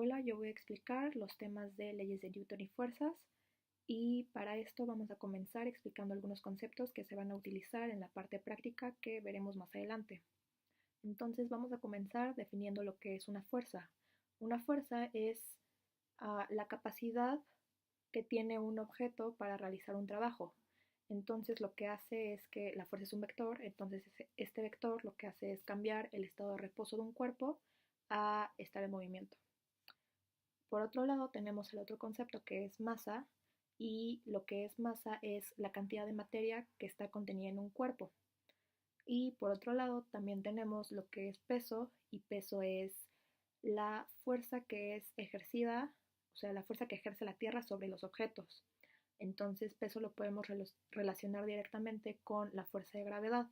Hola, yo voy a explicar los temas de leyes de Newton y fuerzas y para esto vamos a comenzar explicando algunos conceptos que se van a utilizar en la parte práctica que veremos más adelante. Entonces vamos a comenzar definiendo lo que es una fuerza. Una fuerza es la capacidad que tiene un objeto para realizar un trabajo. Entonces lo que hace es que la fuerza es un vector, entonces este vector lo que hace es cambiar el estado de reposo de un cuerpo a estar en movimiento. Por otro lado, tenemos el otro concepto que es masa, y lo que es masa es la cantidad de materia que está contenida en un cuerpo. Y por otro lado, también tenemos lo que es peso, y peso es la fuerza que es ejercida, o sea, la fuerza que ejerce la Tierra sobre los objetos. Entonces, peso lo podemos relacionar directamente con la fuerza de gravedad.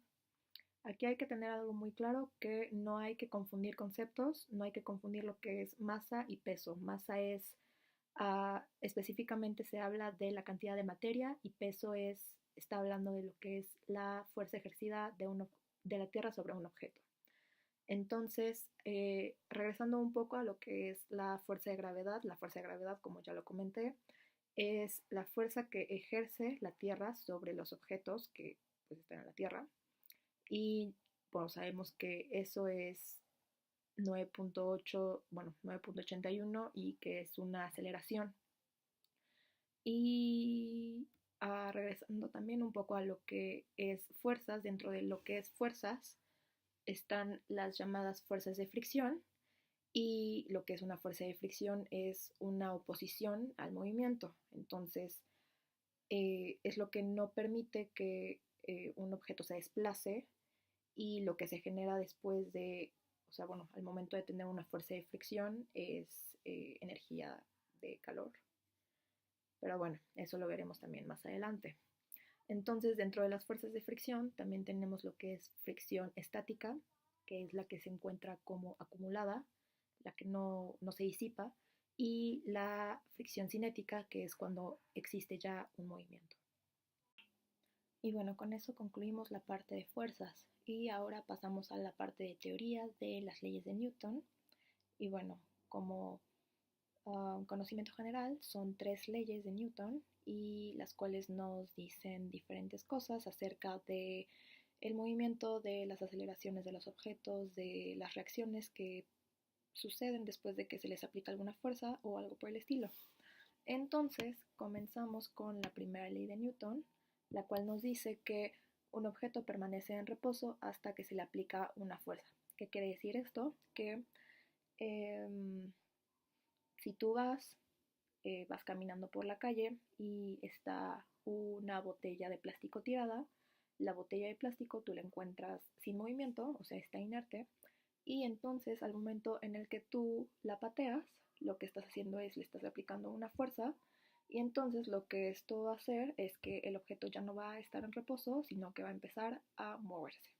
Aquí hay que tener algo muy claro, que no hay que confundir conceptos, no hay que confundir lo que es masa y peso. Masa es, específicamente se habla de la cantidad de materia, y peso está hablando de lo que es la fuerza ejercida de la Tierra sobre un objeto. Entonces, regresando un poco a lo que es la fuerza de gravedad, como ya lo comenté, es la fuerza que ejerce la Tierra sobre los objetos que pues, están en la Tierra. Y bueno, sabemos que eso es 9.8, bueno, 9.81, y que es una aceleración. Y regresando también un poco a lo que es fuerzas, dentro de lo que es fuerzas están las llamadas fuerzas de fricción, y lo que es una fuerza de fricción es una oposición al movimiento. Entonces, es lo que no permite que un objeto se desplace, y lo que se genera después de, o sea, bueno, al momento de tener una fuerza de fricción es energía de calor. Pero bueno, eso lo veremos también más adelante. Entonces, dentro de las fuerzas de fricción también tenemos lo que es fricción estática, que es la que se encuentra como acumulada, la que no se disipa, y la fricción cinética, que es cuando existe ya un movimiento. Y bueno, con eso concluimos la parte de fuerzas y ahora pasamos a la parte de teoría de las leyes de Newton. Y bueno, como conocimiento general, son tres leyes de Newton, y las cuales nos dicen diferentes cosas acerca de el movimiento, de las aceleraciones de los objetos, de las reacciones que suceden después de que se les aplica alguna fuerza o algo por el estilo. Entonces, comenzamos con la primera ley de Newton, la cual nos dice que un objeto permanece en reposo hasta que se le aplica una fuerza. ¿Qué quiere decir esto? Que eh, si tú vas caminando por la calle y está una botella de plástico tirada, la botella de plástico tú la encuentras sin movimiento, o sea, está inerte, y entonces al momento en el que tú la pateas, lo que estás haciendo es le estás aplicando una fuerza, y entonces lo que esto va a hacer es que el objeto ya no va a estar en reposo, sino que va a empezar a moverse.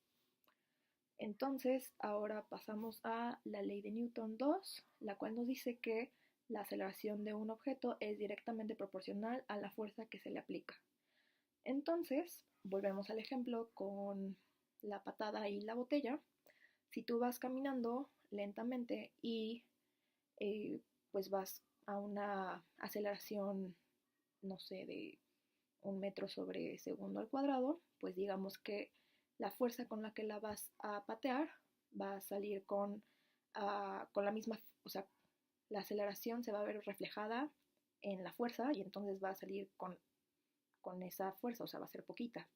Entonces, ahora pasamos a la ley de Newton 2, la cual nos dice que la aceleración de un objeto es directamente proporcional a la fuerza que se le aplica. Entonces, volvemos al ejemplo con la patada y la botella. Si tú vas caminando lentamente y pues vas a una aceleración, no sé, de 1 metro sobre segundo al cuadrado, pues digamos que la fuerza con la que la vas a patear va a salir con la misma, o sea, la aceleración se va a ver reflejada en la fuerza, y entonces va a salir con esa fuerza, o sea, va a ser poquita.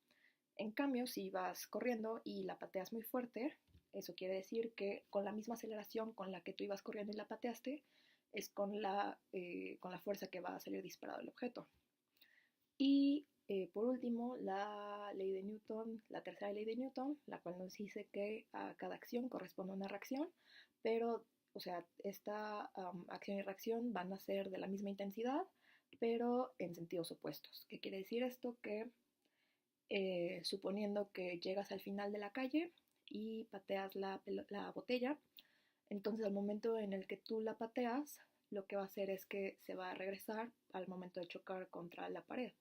En cambio, si vas corriendo y la pateas muy fuerte, eso quiere decir que con la misma aceleración con la que tú ibas corriendo y la pateaste, es con la fuerza que va a salir disparado el objeto. Y por último, la ley de Newton, la tercera ley de Newton, la cual nos dice que a cada acción corresponde una reacción, pero, o sea, esta acción y reacción van a ser de la misma intensidad, pero en sentidos opuestos. ¿Qué quiere decir esto? Que suponiendo que llegas al final de la calle y pateas la botella, entonces al momento en el que tú la pateas, lo que va a hacer es que se va a regresar al momento de chocar contra la pared.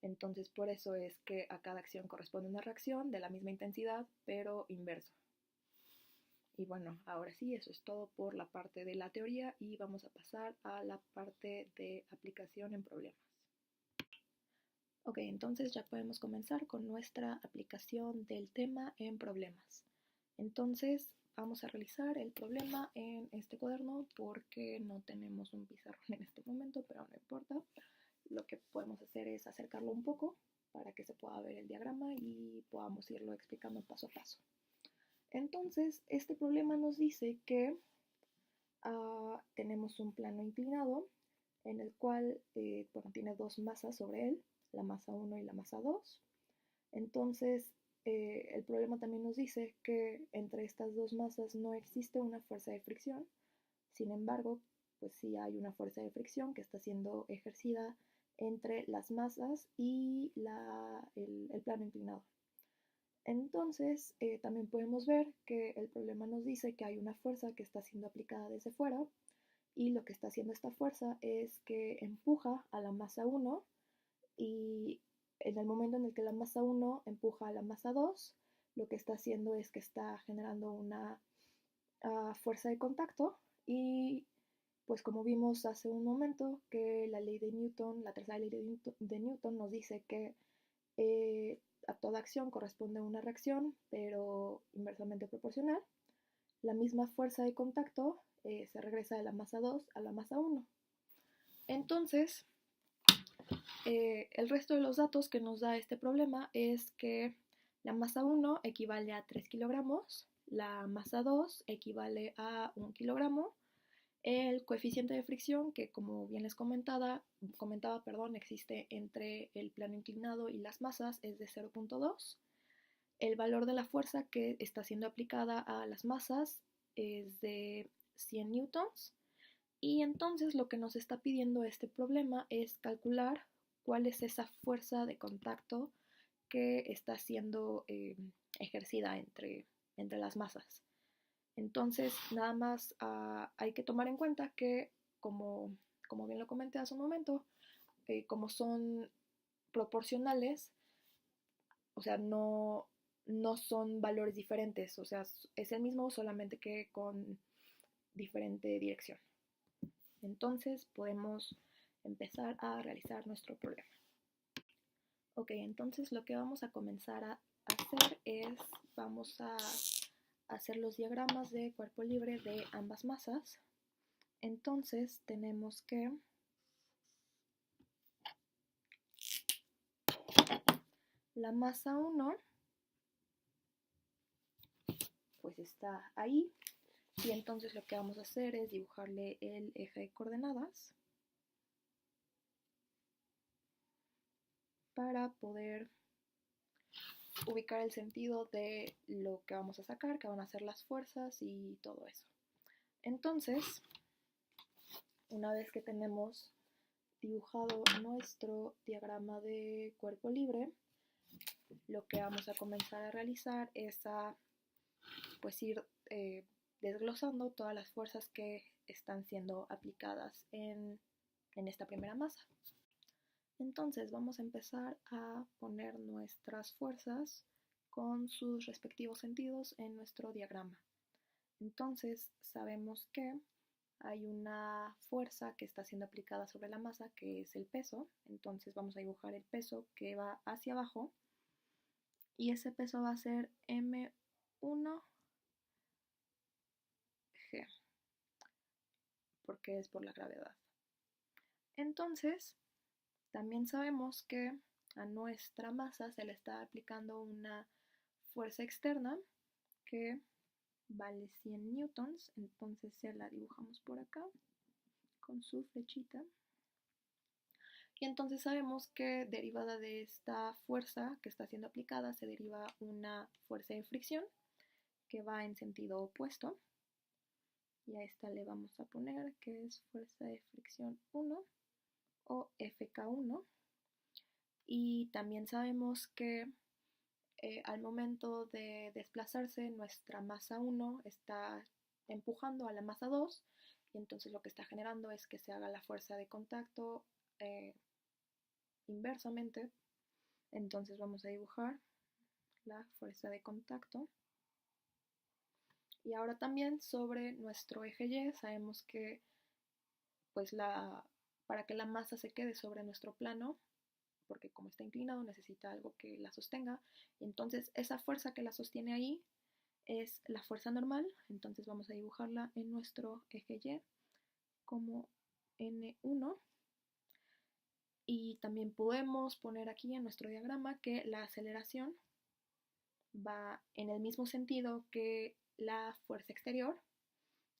Entonces, por eso es que a cada acción corresponde una reacción de la misma intensidad, pero inverso. Y bueno, ahora sí, eso es todo por la parte de la teoría y vamos a pasar a la parte de aplicación en problemas. Ok, entonces ya podemos comenzar con nuestra aplicación del tema en problemas. Entonces vamos a realizar el problema en este cuaderno porque no tenemos un pizarrón en este momento, pero no importa. Lo que podemos hacer es acercarlo un poco para que se pueda ver el diagrama y podamos irlo explicando paso a paso. Entonces, este problema nos dice que tenemos un plano inclinado en el cual bueno, tiene dos masas sobre él, la masa 1 y la masa 2. Entonces, el problema también nos dice que entre estas dos masas no existe una fuerza de fricción. Sin embargo, pues sí hay una fuerza de fricción que está siendo ejercida entre las masas y el plano inclinado. Entonces, también podemos ver que el problema nos dice que hay una fuerza que está siendo aplicada desde fuera y lo que está haciendo esta fuerza es que empuja a la masa 1 y en el momento en el que la masa 1 empuja a la masa 2, lo que está haciendo es que está generando una fuerza de contacto y pues como vimos hace un momento que la ley de Newton, la tercera ley de Newton nos dice que a toda acción corresponde una reacción, pero inversamente proporcional. La misma fuerza de contacto se regresa de la masa 2 a la masa 1. Entonces, el resto de los datos que nos da este problema es que la masa 1 equivale a 3 kilogramos, la masa 2 equivale a 1 kilogramo, el coeficiente de fricción, que como bien les comentaba, existe entre el plano inclinado y las masas, es de 0.2. El valor de la fuerza que está siendo aplicada a las masas es de 100 newtons. Y entonces lo que nos está pidiendo este problema es calcular cuál es esa fuerza de contacto que está siendo ejercida entre las masas. Entonces, nada más hay que tomar en cuenta que, como bien lo comenté hace un momento, como son proporcionales, o sea, no son valores diferentes, o sea, es el mismo solamente que con diferente dirección. Entonces, podemos empezar a realizar nuestro problema. Ok, entonces lo que vamos a comenzar a hacer es, vamos a hacer los diagramas de cuerpo libre de ambas masas. Entonces tenemos que la masa 1 pues está ahí y entonces lo que vamos a hacer es dibujarle el eje de coordenadas para poder ubicar el sentido de lo que vamos a sacar, que van a ser las fuerzas y todo eso. Entonces, una vez que tenemos dibujado nuestro diagrama de cuerpo libre, lo que vamos a comenzar a realizar es pues ir desglosando todas las fuerzas que están siendo aplicadas en esta primera masa. Entonces vamos a empezar a poner nuestras fuerzas con sus respectivos sentidos en nuestro diagrama. Entonces sabemos que hay una fuerza que está siendo aplicada sobre la masa, que es el peso. Entonces vamos a dibujar el peso que va hacia abajo y ese peso va a ser M1G, porque es por la gravedad. Entonces, también sabemos que a nuestra masa se le está aplicando una fuerza externa que vale 100 newtons, entonces se la dibujamos por acá con su flechita. Y entonces sabemos que derivada de esta fuerza que está siendo aplicada se deriva una fuerza de fricción que va en sentido opuesto. Y a esta le vamos a poner que es fuerza de fricción 1 o FK1. Y también sabemos que al momento de desplazarse nuestra masa 1 está empujando a la masa 2 y entonces lo que está generando es que se haga la fuerza de contacto inversamente. Entonces vamos a dibujar la fuerza de contacto Y ahora también sobre nuestro eje Y sabemos que pues para que la masa se quede sobre nuestro plano, porque como está inclinado necesita algo que la sostenga, y entonces esa fuerza que la sostiene ahí es la fuerza normal. Entonces vamos a dibujarla en nuestro eje Y como N1. Y también podemos poner aquí en nuestro diagrama que la aceleración va en el mismo sentido que la fuerza exterior.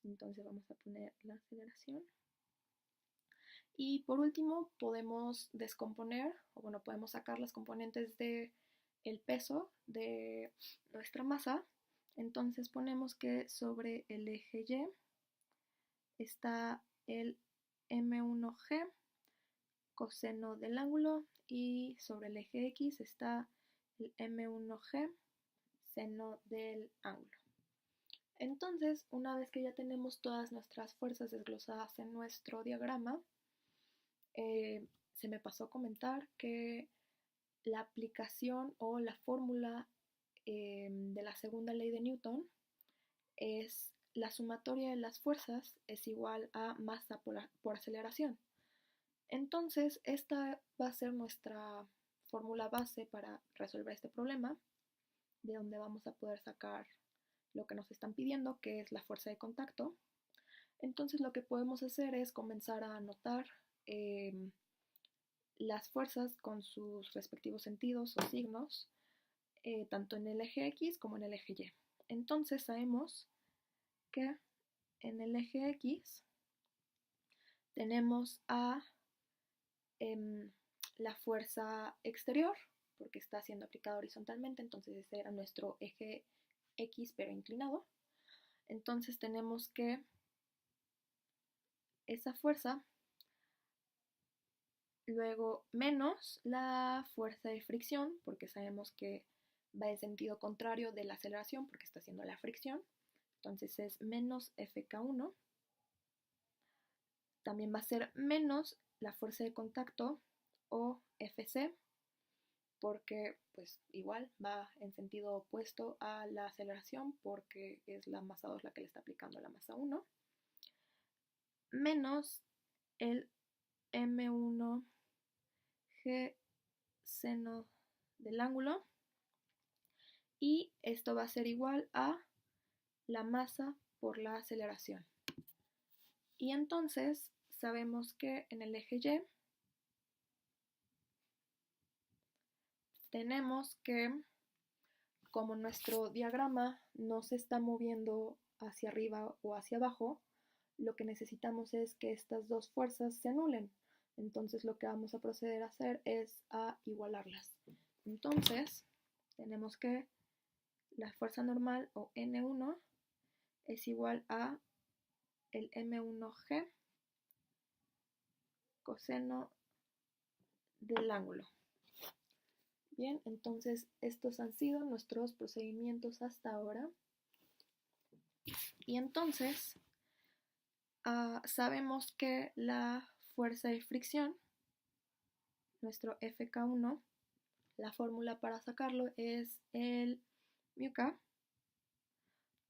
Entonces vamos a poner la aceleración. Y por último podemos descomponer, o bueno, podemos sacar las componentes del peso de nuestra masa. Entonces ponemos que sobre el eje Y está el M1G coseno del ángulo y sobre el eje X está el M1G seno del ángulo. Entonces, una vez que ya tenemos todas nuestras fuerzas desglosadas en nuestro diagrama, se me pasó a comentar que la aplicación o la fórmula de la segunda ley de Newton es la sumatoria de las fuerzas es igual a masa por aceleración. Entonces, esta va a ser nuestra fórmula base para resolver este problema, de donde vamos a poder sacar lo que nos están pidiendo, que es la fuerza de contacto. Entonces, lo que podemos hacer es comenzar a anotar las fuerzas con sus respectivos sentidos o signos, tanto en el eje X como en el eje Y. Entonces, sabemos que en el eje X tenemos a la fuerza exterior, porque está siendo aplicada horizontalmente, entonces ese era nuestro eje X pero inclinado. Entonces tenemos que esa fuerza, luego menos la fuerza de fricción, porque sabemos que va en sentido contrario de la aceleración, porque está haciendo la fricción, entonces es menos Fk1. También va a ser menos la fuerza de contacto o Fc, porque pues igual va en sentido opuesto a la aceleración, porque es la masa 2 la que le está aplicando a la masa 1, menos el M1G seno del ángulo, y esto va a ser igual a la masa por la aceleración. Y entonces sabemos que en el eje Y tenemos que, como nuestro diagrama no se está moviendo hacia arriba o hacia abajo, lo que necesitamos es que estas dos fuerzas se anulen. Entonces lo que vamos a proceder a hacer es a igualarlas. Entonces tenemos que la fuerza normal o N1 es igual a el M1G coseno del ángulo. Bien, entonces estos han sido nuestros procedimientos hasta ahora. Y entonces sabemos que la fuerza de fricción, nuestro Fk1, la fórmula para sacarlo es el μk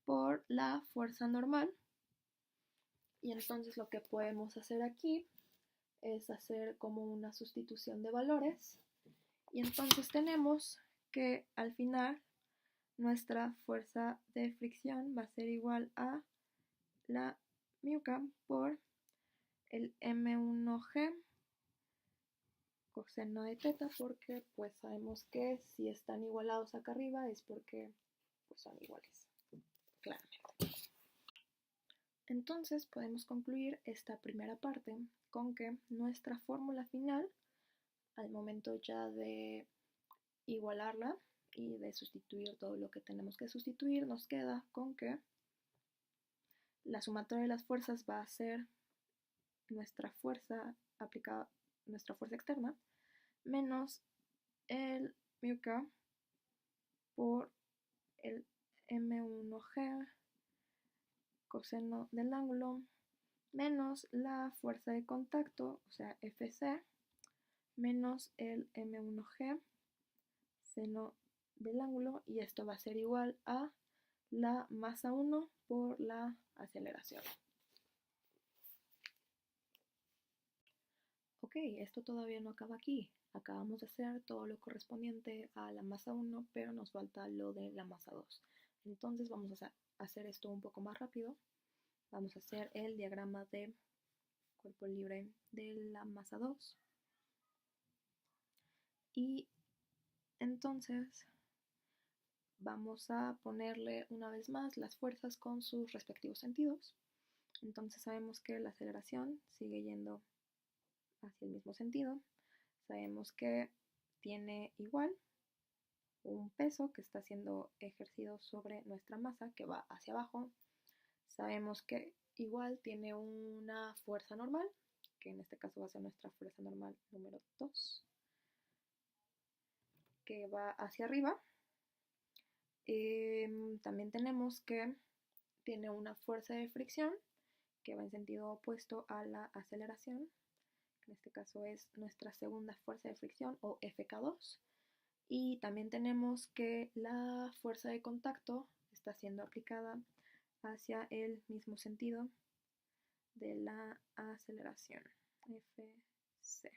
por la fuerza normal. Y entonces lo que podemos hacer aquí es hacer como una sustitución de valores. Y entonces tenemos que al final nuestra fuerza de fricción va a ser igual a la μk por el M1G coseno de teta, porque pues sabemos que si están igualados acá arriba es porque pues, son iguales, claramente. Entonces podemos concluir esta primera parte con que nuestra fórmula final, al momento ya de igualarla y de sustituir todo lo que tenemos que sustituir, nos queda con que la sumatoria de las fuerzas va a ser nuestra fuerza aplicada, nuestra fuerza externa, menos el μk por el M1G coseno del ángulo, menos la fuerza de contacto, o sea, Fc, menos el M1G seno del ángulo, y esto va a ser igual a la masa 1 por la aceleración. Ok, esto todavía no acaba aquí. Acabamos de hacer todo lo correspondiente a la masa 1, pero nos falta lo de la masa 2. Entonces vamos a hacer esto un poco más rápido. Vamos a hacer el diagrama de cuerpo libre de la masa 2. Y entonces vamos a ponerle una vez más las fuerzas con sus respectivos sentidos. Entonces sabemos que la aceleración sigue yendo hacia el mismo sentido. Sabemos que tiene igual un peso que está siendo ejercido sobre nuestra masa que va hacia abajo. Sabemos que igual tiene una fuerza normal, que en este caso va a ser nuestra fuerza normal número 2, que va hacia arriba. También tenemos que tiene una fuerza de fricción que va en sentido opuesto a la aceleración, que en este caso es nuestra segunda fuerza de fricción o FK2. Y también tenemos que la fuerza de contacto está siendo aplicada hacia el mismo sentido de la aceleración, Fc.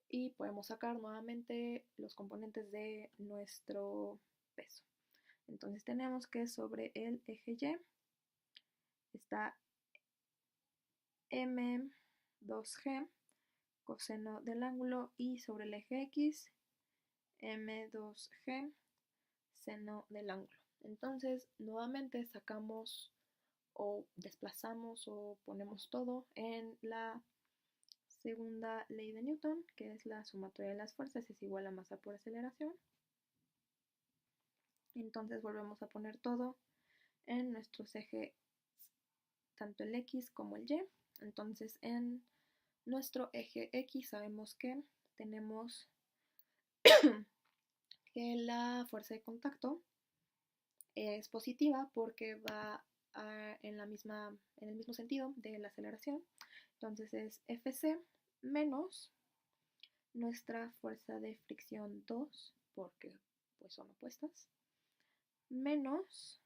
Y podemos sacar nuevamente los componentes de nuestro peso. Entonces tenemos que sobre el eje Y está m2g coseno del ángulo y sobre el eje X m2g seno del ángulo. Entonces nuevamente sacamos o desplazamos o ponemos todo en la segunda ley de Newton, que es la sumatoria de las fuerzas es igual a masa por aceleración. Entonces volvemos a poner todo en nuestros ejes, tanto el X como el Y. Entonces en nuestro eje X sabemos que tenemos que la fuerza de contacto es positiva porque va en el mismo sentido de la aceleración. Entonces es Fc menos nuestra fuerza de fricción 2, porque pues son opuestas, menos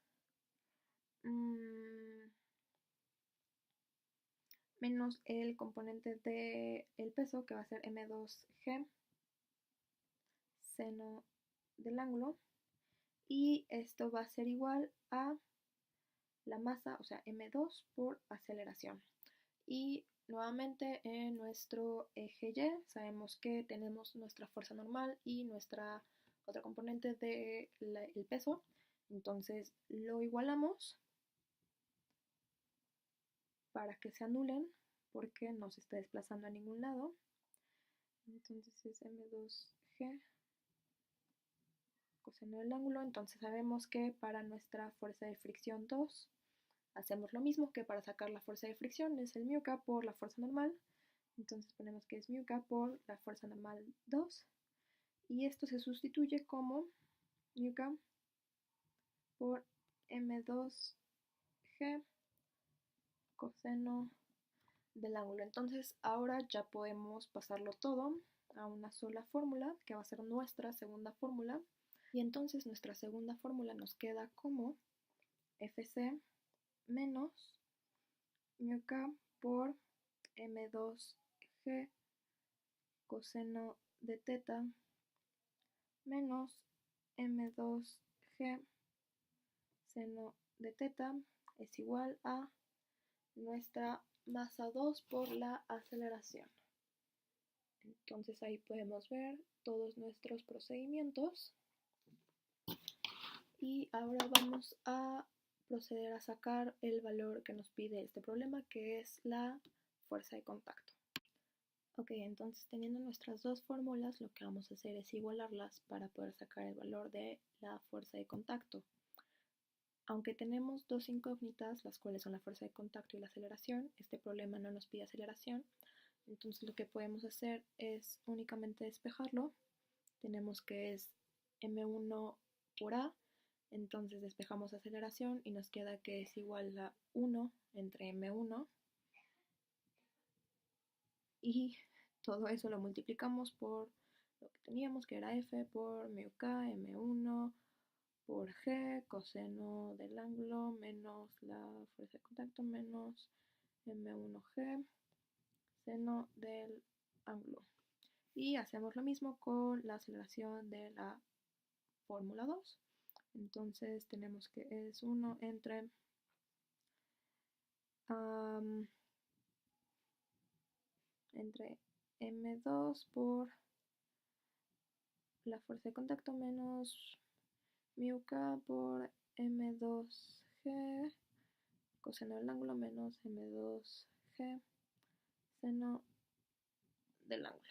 menos el componente del peso, que va a ser m2g seno del ángulo, y esto va a ser igual a la masa, o sea, m2 por aceleración. Y nuevamente en nuestro eje Y sabemos que tenemos nuestra fuerza normal y nuestra otra componente del peso. Entonces lo igualamos para que se anulen porque no se está desplazando a ningún lado. Entonces es m2g coseno del ángulo. Entonces sabemos que para nuestra fuerza de fricción 2 hacemos lo mismo que para sacar la fuerza de fricción, es el μk por la fuerza normal. Entonces ponemos que es μk por la fuerza normal 2. Y esto se sustituye como μk por m2g coseno del ángulo. Entonces ahora ya podemos pasarlo todo a una sola fórmula, que va a ser nuestra segunda fórmula. Y entonces nuestra segunda fórmula nos queda como Fc menos μk por m2g coseno de teta menos m2g seno de teta es igual a nuestra masa 2 por la aceleración. Entonces ahí podemos ver todos nuestros procedimientos. Y ahora vamos a proceder a sacar el valor que nos pide este problema, que es la fuerza de contacto. Ok, entonces teniendo nuestras dos fórmulas, lo que vamos a hacer es igualarlas para poder sacar el valor de la fuerza de contacto. Aunque tenemos dos incógnitas, las cuales son la fuerza de contacto y la aceleración, este problema no nos pide aceleración, entonces lo que podemos hacer es únicamente despejarlo. Tenemos que es m1 por a, entonces despejamos aceleración y nos queda que es igual a 1 entre m1, y todo eso lo multiplicamos por lo que teníamos, que era f por μk, m1 por G coseno del ángulo menos la fuerza de contacto menos M1G seno del ángulo. Y hacemos lo mismo con la aceleración de la fórmula 2. Entonces tenemos que es 1 entre M2 por la fuerza de contacto menos μk por M2G coseno del ángulo menos M2G seno del ángulo.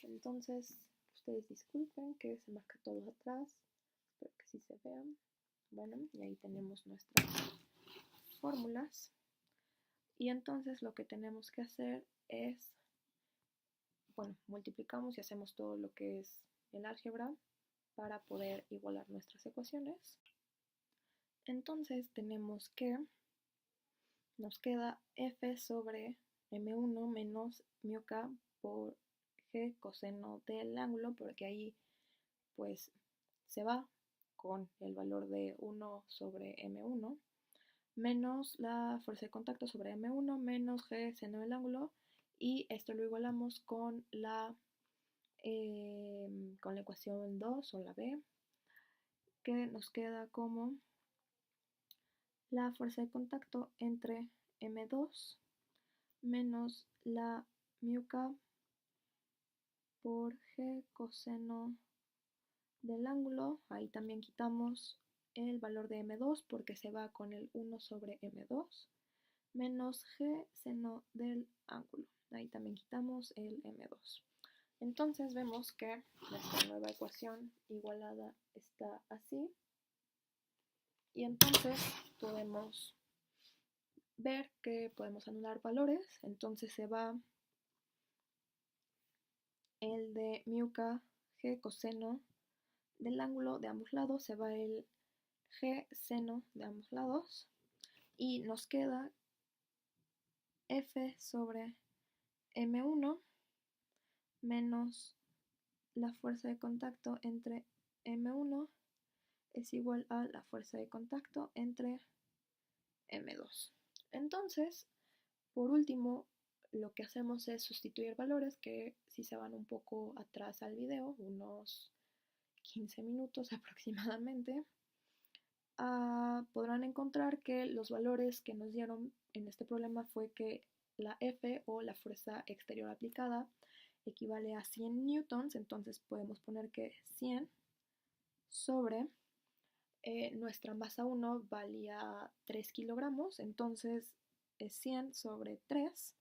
Entonces, ustedes disculpen que se marca todo atrás, espero que sí se vean. Bueno, y ahí tenemos nuestras fórmulas. Y entonces lo que tenemos que hacer es, bueno, multiplicamos y hacemos todo lo que es el álgebra para poder igualar nuestras ecuaciones. Entonces tenemos que, nos queda f sobre m1 menos μk por g coseno del ángulo, porque ahí pues se va con el valor de 1 sobre m1, menos la fuerza de contacto sobre m1 menos g seno del ángulo, y esto lo igualamos con la ecuación 2 o la b, que nos queda como la fuerza de contacto entre m2 menos la μk por g coseno del ángulo. Ahí también quitamos el valor de m2 porque se va con el 1 sobre m2 menos g seno del ángulo. Ahí también quitamos el m2. Entonces vemos que nuestra nueva ecuación igualada está así. Y entonces podemos ver que podemos anular valores. Entonces se va el de μk g coseno del ángulo de ambos lados, se va el g seno de ambos lados y nos queda f sobre m1 menos la fuerza de contacto entre m1 es igual a la fuerza de contacto entre m2. Entonces, por último, lo que hacemos es sustituir valores que si se van un poco atrás al video, unos 15 minutos aproximadamente, podrán encontrar que los valores que nos dieron en este problema fue que la F o la fuerza exterior aplicada equivale a 100 newtons, entonces podemos poner que 100 sobre nuestra masa 1 valía 3 kilogramos, entonces es 100 sobre 3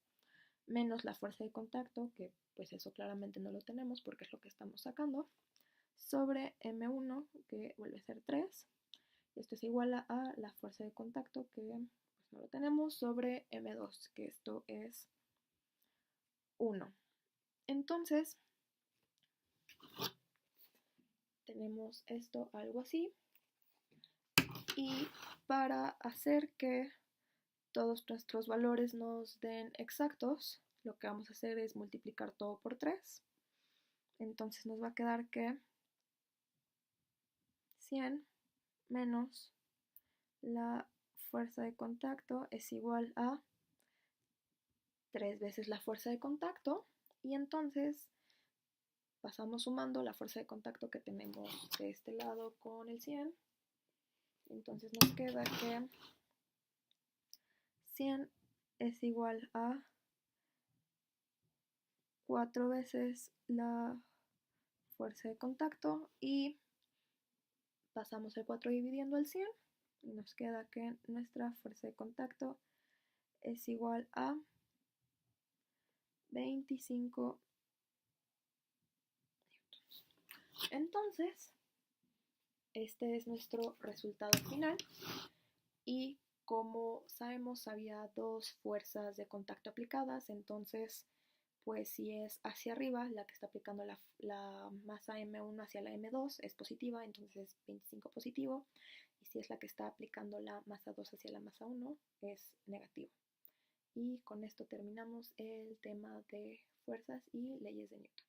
menos la fuerza de contacto, que pues eso claramente no lo tenemos porque es lo que estamos sacando, sobre M1, que vuelve a ser 3. Esto es igual a la fuerza de contacto, que pues no lo tenemos, sobre M2, que esto es 1. Entonces, tenemos esto algo así. Y para hacer que todos nuestros valores nos den exactos, lo que vamos a hacer es multiplicar todo por 3. Entonces nos va a quedar que 100 menos la fuerza de contacto es igual a 3 veces la fuerza de contacto, y entonces pasamos sumando la fuerza de contacto que tenemos de este lado con el 100. Entonces nos queda que 100 es igual a 4 veces la fuerza de contacto, y pasamos el 4 dividiendo el 100 y nos queda que nuestra fuerza de contacto es igual a 25 newtons. Entonces, este es nuestro resultado final, y como sabemos había dos fuerzas de contacto aplicadas, entonces pues si es hacia arriba la que está aplicando la masa M1 hacia la M2 es positiva, entonces 25 positivo, y si es la que está aplicando la masa 2 hacia la masa 1 es negativo. Y con esto terminamos el tema de fuerzas y leyes de Newton.